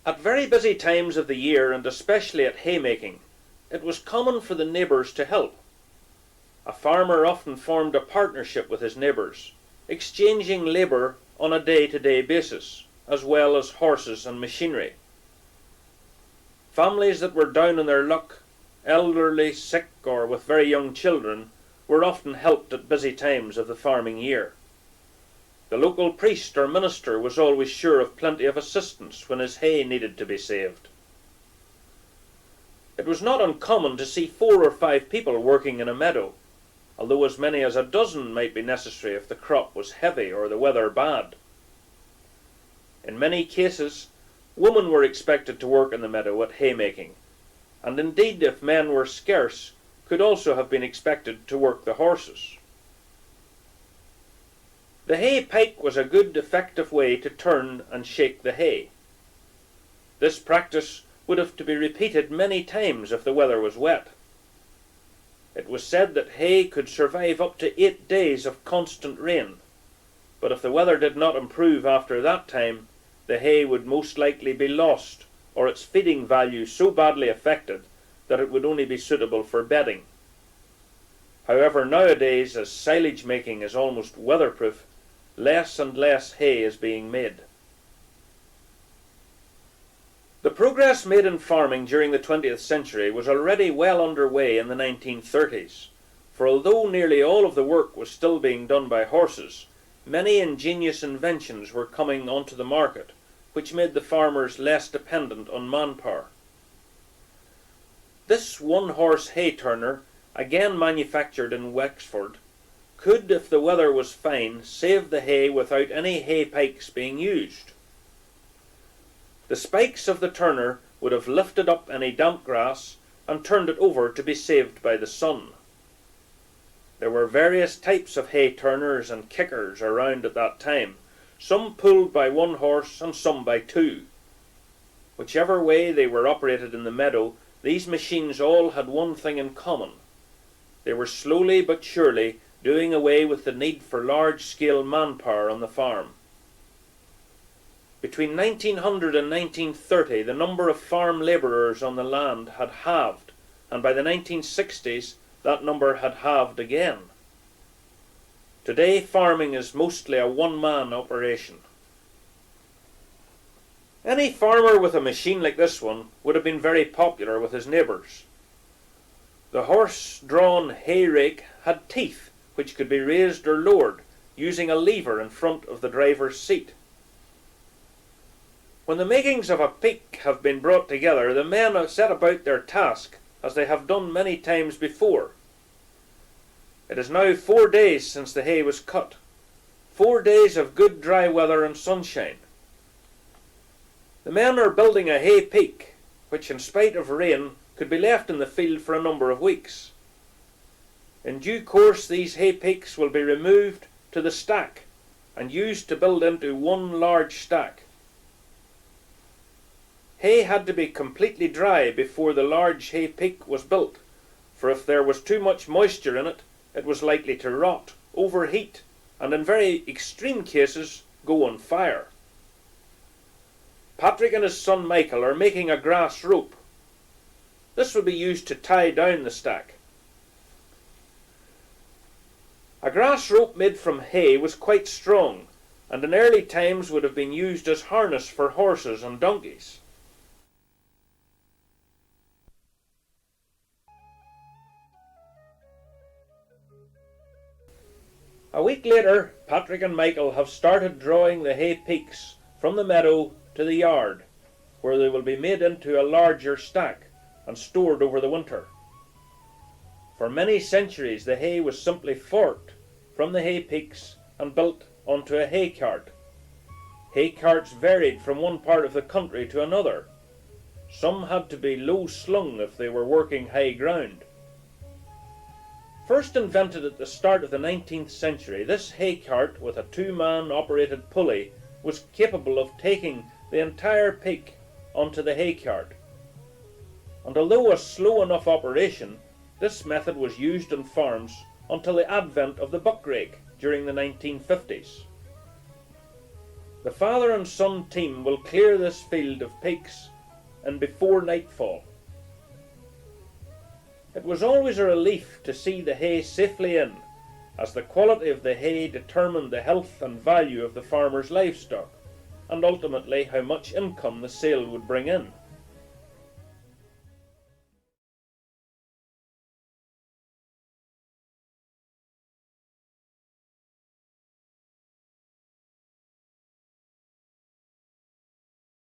At very busy times of the year, and especially at haymaking, it was common for the neighbours to help. A farmer often formed a partnership with his neighbours, exchanging labour on a day-to-day basis, as well as horses and machinery. Families that were down on their luck, elderly, sick, or with very young children, were often helped at busy times of the farming year. The local priest or minister was always sure of plenty of assistance when his hay needed to be saved. It was not uncommon to see 4 or 5 people working in a meadow, although as many as a dozen might be necessary if the crop was heavy or the weather bad. In many cases, women were expected to work in the meadow at haymaking, and indeed, if men were scarce, could also have been expected to work the horses. The hay pike was a good, effective way to turn and shake the hay. This practice would have to be repeated many times if the weather was wet. It was said that hay could survive up to 8 days of constant rain, but if the weather did not improve after that time, the hay would most likely be lost, or its feeding value so badly affected that it would only be suitable for bedding. However, nowadays, as silage making is almost weatherproof, less and less hay is being made. The progress made in farming during the 20th century was already well underway in the 1930s, for although nearly all of the work was still being done by horses, many ingenious inventions were coming onto the market, which made the farmers less dependent on manpower. This one-horse hay turner, again manufactured in Wexford, could, if the weather was fine, save the hay without any hay pikes being used. The spikes of the turner would have lifted up any damp grass and turned it over to be saved by the sun. There were various types of hay turners and kickers around at that time, some pulled by one horse and some by 2. Whichever way they were operated in the meadow, these machines all had one thing in common. They were slowly but surely doing away with the need for large-scale manpower on the farm. Between 1900 and 1930, the number of farm labourers on the land had halved, and by the 1960s, that number had halved again. Today, farming is mostly a one-man operation. Any farmer with a machine like this one would have been very popular with his neighbours. The horse-drawn hay rake had teeth which could be raised or lowered using a lever in front of the driver's seat. When the makings of a pike have been brought together, the men set about their task as they have done many times before. It is now 4 days since the hay was cut, 4 days of good dry weather and sunshine. The men are building a hay pike, which in spite of rain could be left in the field for a number of weeks. In due course these hay pikes will be removed to the stack and used to build into one large stack. Hay had to be completely dry before the large hay pike was built, for if there was too much moisture in it, it was likely to rot, overheat, and in very extreme cases go on fire. Patrick and his son Michael are making a grass rope. This will be used to tie down the stack. A grass rope made from hay was quite strong, and in early times would have been used as harness for horses and donkeys. A week later, Patrick and Michael have started drawing the hay peaks from the meadow to the yard, where they will be made into a larger stack and stored over the winter. For many centuries the hay was simply forked from the hay peaks and built onto a hay cart. Hay carts varied from one part of the country to another. Some had to be low slung if they were working high ground. First invented at the start of the 19th century, this hay cart with a 2-man operated pulley was capable of taking the entire pike onto the hay cart. And although a slow enough operation, this method was used on farms until the advent of the buck rake during the 1950s. The father and son team will clear this field of pigs and before nightfall. It was always a relief to see the hay safely in, as the quality of the hay determined the health and value of the farmer's livestock, and ultimately how much income the sale would bring in.